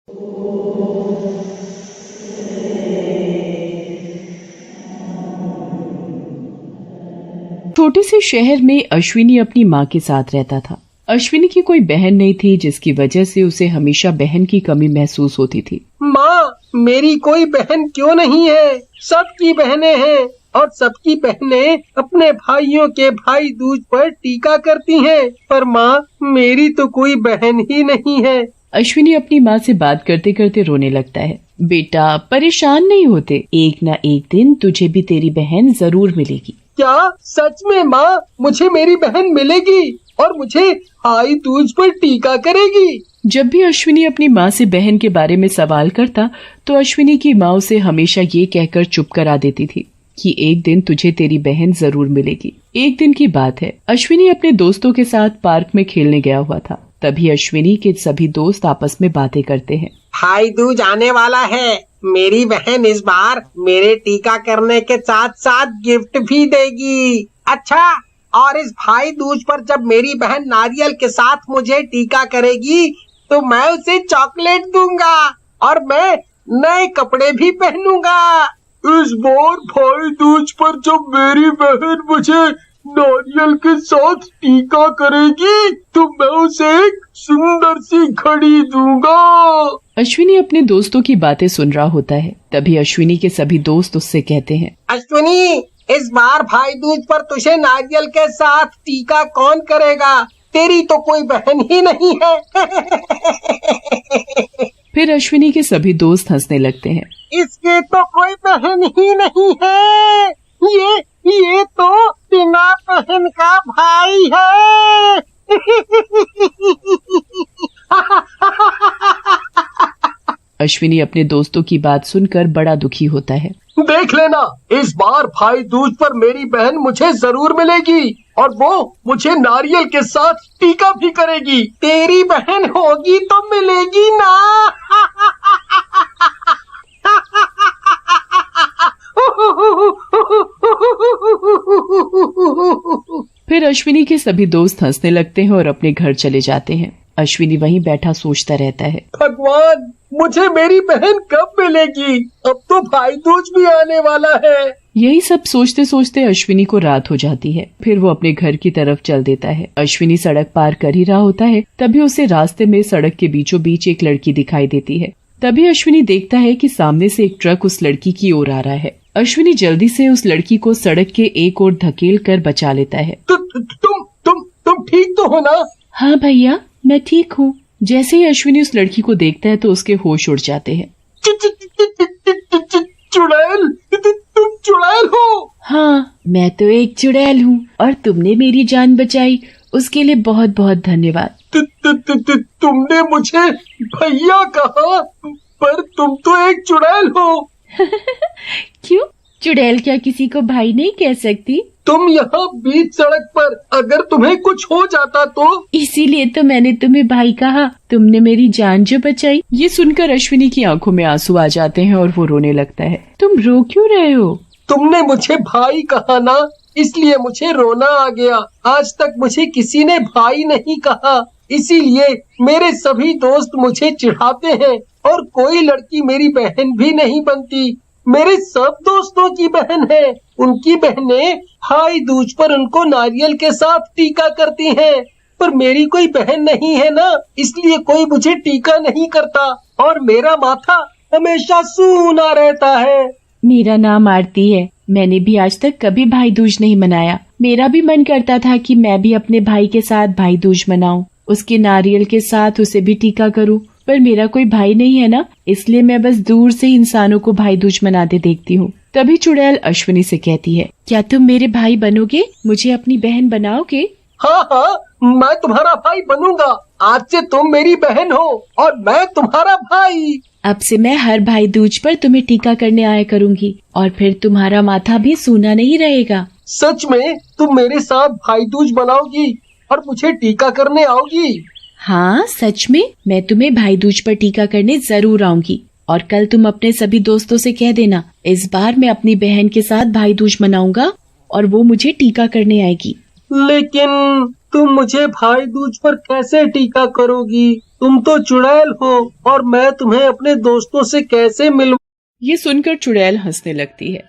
छोटे से शहर में अश्विनी अपनी माँ के साथ रहता था। अश्विनी की कोई बहन नहीं थी, जिसकी वजह से उसे हमेशा बहन की कमी महसूस होती थी। माँ, मेरी कोई बहन क्यों नहीं है? सबकी बहनें हैं और सबकी बहनें अपने भाइयों के भाई दूज पर टीका करती हैं, पर माँ, मेरी तो कोई बहन ही नहीं है। अश्विनी अपनी माँ से बात करते करते रोने लगता है। बेटा, परेशान नहीं होते, एक ना एक दिन तुझे भी तेरी बहन जरूर मिलेगी। क्या सच में माँ, मुझे मेरी बहन मिलेगी और मुझे भाई दूज पर टीका करेगी? जब भी अश्विनी अपनी माँ से बहन के बारे में सवाल करता तो अश्विनी की माँ उसे हमेशा ये कहकर चुप करा देती थी कि एक दिन तुझे तेरी बहन जरूर मिलेगी। एक दिन की बात है, अश्विनी अपने दोस्तों के साथ पार्क में खेलने गया हुआ था। तभी अश्विनी के सभी दोस्त आपस में बातें करते हैं। भाई दूज आने वाला है, मेरी बहन इस बार मेरे टीका करने के साथ साथ गिफ्ट भी देगी। अच्छा, और इस भाई दूज पर जब मेरी बहन नारियल के साथ मुझे टीका करेगी तो मैं उसे चॉकलेट दूंगा और मैं नए कपड़े भी पहनूंगा। इस बार भाई दूज पर जब मेरी बहन मुझे नारियल के साथ टीका करेगी तो मैं उसे एक सुंदर सी घड़ी दूंगा। अश्विनी अपने दोस्तों की बातें सुन रहा होता है। तभी अश्विनी के सभी दोस्त उससे कहते हैं, अश्विनी, इस बार भाई दूज पर तुझे नारियल के साथ टीका कौन करेगा? तेरी तो कोई बहन ही नहीं है। फिर अश्विनी के सभी दोस्त हंसने लगते हैं। इसके तो कोई बहन ही नहीं है, ये तो बिना बहन का भाई है। अश्विनी अपने दोस्तों की बात सुनकर बड़ा दुखी होता है। देख लेना, इस बार भाई दूज पर मेरी बहन मुझे जरूर मिलेगी और वो मुझे नारियल के साथ टीका भी करेगी। तेरी बहन होगी तो मिलेगी ना। फिर अश्विनी के सभी दोस्त हंसने लगते हैं और अपने घर चले जाते हैं। अश्विनी वहीं बैठा सोचता रहता है, भगवान, मुझे मेरी बहन कब मिलेगी? अब तो भाई दूज भी आने वाला है। यही सब सोचते सोचते अश्विनी को रात हो जाती है। फिर वो अपने घर की तरफ चल देता है। अश्विनी सड़क पार कर ही रहा होता है, तभी उसे रास्ते में सड़क के बीचों बीच एक लड़की दिखाई देती है। तभी अश्विनी देखता है कि सामने से एक ट्रक उस लड़की की ओर आ रहा है। अश्विनी जल्दी से उस लड़की को सड़क के एक ओर धकेल कर बचा लेता है। तुम ठीक तो हो ना? हाँ भैया, मैं ठीक हूँ। जैसे ही अश्विनी उस लड़की को देखता है तो उसके होश उड़ जाते हैं। चुड़ैल, तुम चुड़ैल हो? हाँ, मैं तो एक चुड़ैल हूँ और तुमने मेरी जान बचाई, उसके लिए बहुत बहुत धन्यवाद। तुमने मुझे भैया कहा, पर तुम तो एक चुड़ैल हो। क्यों? चुड़ैल क्या किसी को भाई नहीं कह सकती? तुम यहाँ बीच सड़क पर, अगर तुम्हें कुछ हो जाता तो? इसीलिए तो मैंने तुम्हें भाई कहा, तुमने मेरी जान जो बचाई। ये सुनकर अश्विनी की आंखों में आंसू आ जाते हैं और वो रोने लगता है। तुम रो क्यों रहे हो? तुमने मुझे भाई कहा ना, इसलिए मुझे रोना आ गया। आज तक मुझे किसी ने भाई नहीं कहा, इसीलिए मेरे सभी दोस्त मुझे चिढ़ाते हैं और कोई लड़की मेरी बहन भी नहीं बनती। मेरे सब दोस्तों की बहन है, उनकी बहनें भाई दूज पर उनको नारियल के साथ टीका करती हैं, पर मेरी कोई बहन नहीं है ना, इसलिए कोई मुझे टीका नहीं करता और मेरा माथा हमेशा सूना रहता है। मेरा नाम आरती है। मैंने भी आज तक कभी भाई दूज नहीं मनाया। मेरा भी मन करता था कि मैं भी अपने भाई के साथ भाई दूज मनाऊं, उसके नारियल के साथ उसे भी टीका करूं, पर मेरा कोई भाई नहीं है ना, इसलिए मैं बस दूर से इंसानों को भाई दूज मनाते देखती हूँ। तभी चुड़ैल अश्विनी से कहती है, क्या तुम मेरे भाई बनोगे? मुझे अपनी बहन बनाओगे? हाँ, मैं तुम्हारा भाई बनूंगा। आज से तुम मेरी बहन हो और मैं तुम्हारा भाई। अब से मैं हर भाई दूज पर तुम्हें टीका करने आया करूंगी और फिर तुम्हारा माथा भी सूना नहीं रहेगा। सच में तुम मेरे साथ भाई दूज मनाओगी और मुझे टीका करने आओगी? हाँ, सच में मैं तुम्हें भाई दूज पर टीका करने जरूर आऊंगी और कल तुम अपने सभी दोस्तों से कह देना, इस बार मैं अपनी बहन के साथ भाई दूज मनाऊंगा और वो मुझे टीका करने आएगी। लेकिन तुम मुझे भाई दूज पर कैसे टीका करोगी? तुम तो चुड़ैल हो और मैं तुम्हें अपने दोस्तों से कैसे मिलूं? ये सुनकर चुड़ैल हंसने लगती है।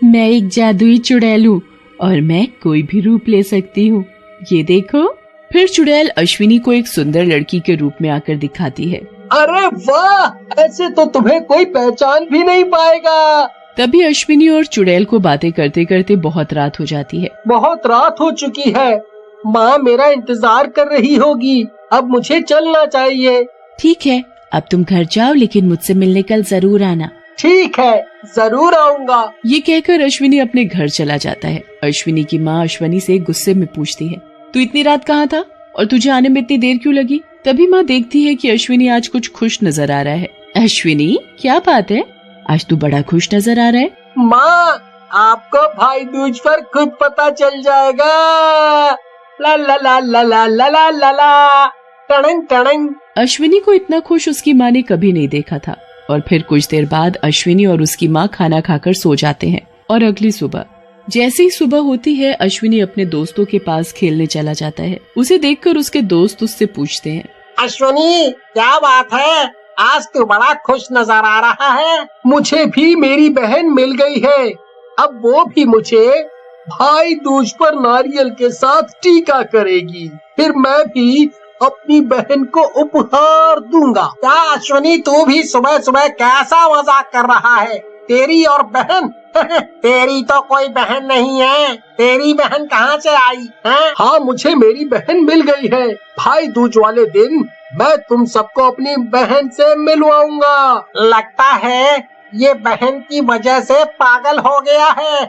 मैं एक जादुई चुड़ैल हूँ और मैं कोई भी रूप ले सकती हूँ, ये देखो। फिर चुड़ैल अश्विनी को एक सुंदर लड़की के रूप में आकर दिखाती है। अरे वाह, ऐसे तो तुम्हें कोई पहचान भी नहीं पाएगा। तभी अश्विनी और चुड़ैल को बातें करते करते बहुत रात हो जाती है। बहुत रात हो चुकी है, माँ मेरा इंतजार कर रही होगी, अब मुझे चलना चाहिए। ठीक है, अब तुम घर जाओ, लेकिन मुझसे मिलने कल जरूर आना। ठीक है, जरूर आऊंगा। ये कहकर अश्विनी अपने घर चला जाता है। अश्विनी की माँ अश्विनी से गुस्से में पूछती है, तू इतनी रात कहाँ था और तुझे आने में इतनी देर क्यों लगी? तभी माँ देखती है कि अश्विनी आज कुछ खुश नजर आ रहा है। अश्विनी, क्या बात है, आज तू बड़ा खुश नजर आ रहा है। माँ, आपको भाई दूज पर खुद पता चल जाएगा। ला ला ला ला ला ला ला ला ला, टड़ंग टड़ंग। अश्विनी को इतना खुश उसकी माँ ने कभी नहीं देखा था। और फिर कुछ देर बाद अश्विनी और उसकी माँ खाना खाकर सो जाते हैं। और अगली सुबह जैसे ही सुबह होती है, अश्विनी अपने दोस्तों के पास खेलने चला जाता है। उसे देखकर उसके दोस्त उससे पूछते हैं, अश्विनी क्या बात है, आज तो बड़ा खुश नजर आ रहा है। मुझे भी मेरी बहन मिल गई है, अब वो भी मुझे भाई दूज पर नारियल के साथ टीका करेगी, फिर मैं भी अपनी बहन को उपहार दूंगा। क्या अश्विनी, तू भी सुबह सुबह कैसा मजाक कर रहा है? तेरी और बहन तेरी तो कोई बहन नहीं है, तेरी बहन कहाँ से आई है? हाँ, मुझे मेरी बहन मिल गई है। भाई दूज वाले दिन मैं तुम सबको अपनी बहन से मिलवाऊंगा। लगता है ये बहन की वजह से पागल हो गया है।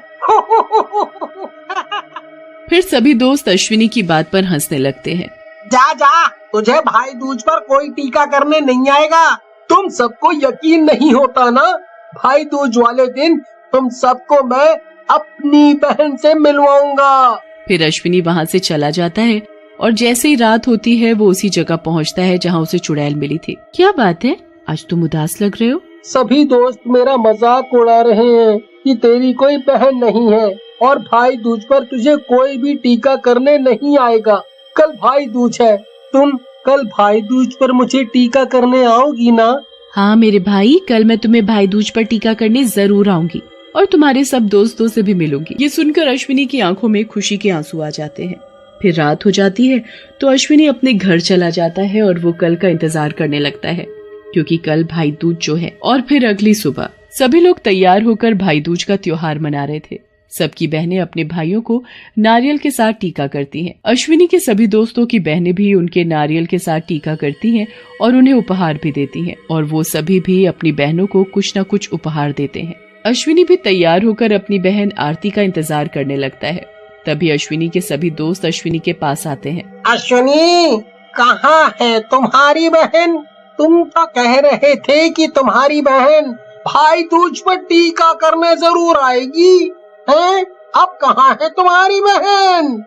फिर सभी दोस्त अश्विनी की बात पर हंसने लगते हैं। जा जा, तुझे भाई दूज पर कोई टीका करने नहीं आएगा। तुम सबको यकीन नहीं होता ना, भाई दूज वाले दिन तुम सबको मैं अपनी बहन से मिलवाऊंगा। फिर अश्विनी वहाँ से चला जाता है और जैसे ही रात होती है वो उसी जगह पहुँचता है जहाँ उसे चुड़ैल मिली थी। क्या बात है, आज तुम उदास लग रहे हो? सभी दोस्त मेरा मजाक उड़ा रहे हैं कि तेरी कोई बहन नहीं है और भाई दूज पर तुझे कोई भी टीका करने नहीं आएगा। कल भाई दूज है, तुम कल भाई दूज पर मुझे टीका करने आओगी ना? हाँ मेरे भाई, कल मैं तुम्हें भाई दूज पर टीका करने जरूर आऊंगी और तुम्हारे सब दोस्तों से भी मिलूंगी। ये सुनकर अश्विनी की आंखों में खुशी के आंसू आ जाते हैं। फिर रात हो जाती है तो अश्विनी अपने घर चला जाता है और वो कल का इंतजार करने लगता है, क्योंकि कल भाई दूज जो है। और फिर अगली सुबह सभी लोग तैयार होकर भाई दूज का त्योहार मना रहे थे। सबकी बहनें अपने भाइयों को नारियल के साथ टीका करती हैं। अश्विनी के सभी दोस्तों की बहनें भी उनके नारियल के साथ टीका करती हैं और उन्हें उपहार भी देती हैं और वो सभी भी अपनी बहनों को कुछ न कुछ उपहार देते हैं। अश्विनी भी तैयार होकर अपनी बहन आरती का इंतजार करने लगता है। तभी अश्विनी के सभी दोस्त अश्विनी के पास आते हैं। अश्विनी, कहाँ है तुम्हारी बहन? तुम तो कह रहे थे कि तुम्हारी बहन भाई दूज पर टीका करने जरूर आएगी, हैं? अब कहाँ है तुम्हारी बहन?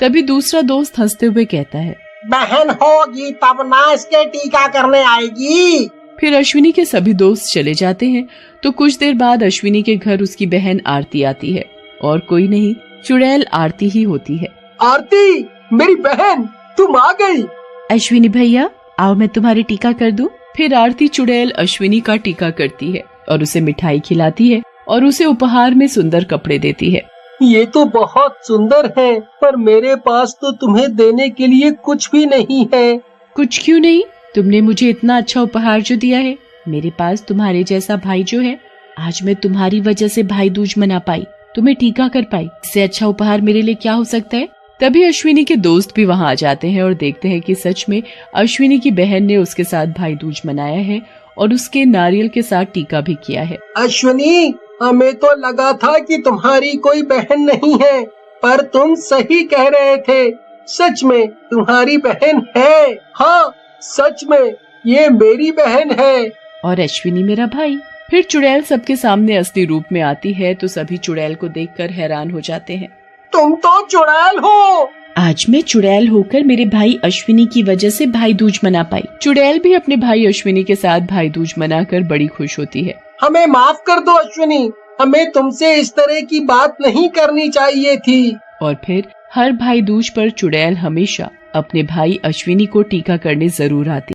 तभी दूसरा दोस्त हंसते हुए कहता है, बहन होगी तब ना इसके टीका करने आएगी। फिर अश्विनी के सभी दोस्त चले जाते हैं तो कुछ देर बाद अश्विनी के घर उसकी बहन आरती आती है और कोई नहीं, चुड़ैल आरती ही होती है। आरती, मेरी बहन, तुम आ गई। अश्विनी भैया, आओ मैं तुम्हारी टीका कर दूं। फिर आरती चुड़ैल अश्विनी का टीका करती है और उसे मिठाई खिलाती है और उसे उपहार में सुंदर कपड़े देती है। ये तो बहुत सुंदर है, पर मेरे पास तो तुम्हें देने के लिए कुछ भी नहीं है। कुछ क्यों नहीं? तुमने मुझे इतना अच्छा उपहार जो दिया है, मेरे पास तुम्हारे जैसा भाई जो है, आज मैं तुम्हारी वजह से भाई दूज मना पाई, तुम्हें टीका कर पाई। इससे अच्छा उपहार मेरे लिए क्या हो सकता है? तभी अश्विनी के दोस्त भी वहाँ आ जाते हैं और देखते हैं कि सच में अश्विनी की बहन ने उसके साथ भाई दूज मनाया है और उसके नारियल के साथ टीका भी किया है। अश्विनी, हमें तो लगा था कि तुम्हारी कोई बहन नहीं है, पर तुम सही कह रहे थे, सच में तुम्हारी बहन है। हाँ, सच में ये मेरी बहन है और अश्विनी मेरा भाई। फिर चुड़ैल सबके सामने असली रूप में आती है तो सभी चुड़ैल को देखकर हैरान हो जाते हैं। तुम तो चुड़ैल हो। आज मैं चुड़ैल होकर मेरे भाई अश्विनी की वजह से भाई दूज मना पाई। चुड़ैल भी अपने भाई अश्विनी के साथ भाई दूज मनाकर बड़ी खुश होती है। हमें माफ कर दो अश्विनी, हमें तुमसे इस तरह की बात नहीं करनी चाहिए थी। और फिर हर भाई दूज पर चुड़ैल हमेशा अपने भाई अश्विनी को टीका करने जरूर आती।